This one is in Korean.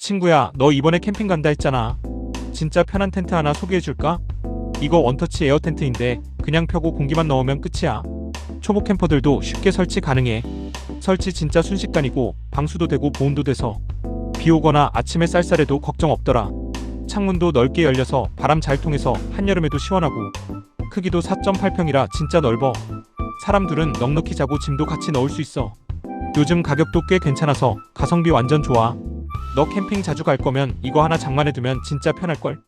친구야, 너 이번에 캠핑 간다 했잖아. 진짜 편한 텐트 하나 소개해줄까? 이거 원터치 에어 텐트인데 그냥 펴고 공기만 넣으면 끝이야. 초보 캠퍼들도 쉽게 설치 가능해. 설치 진짜 순식간이고 방수도 되고 보온도 돼서 비 오거나 아침에 쌀쌀해도 걱정 없더라. 창문도 넓게 열려서 바람 잘 통해서 한여름에도 시원하고, 크기도 4.8평이라 진짜 넓어. 사람 둘은 넉넉히 자고 짐도 같이 넣을 수 있어. 요즘 가격도 꽤 괜찮아서 가성비 완전 좋아. 너 캠핑 자주 갈 거면 이거 하나 장만해두면 진짜 편할걸?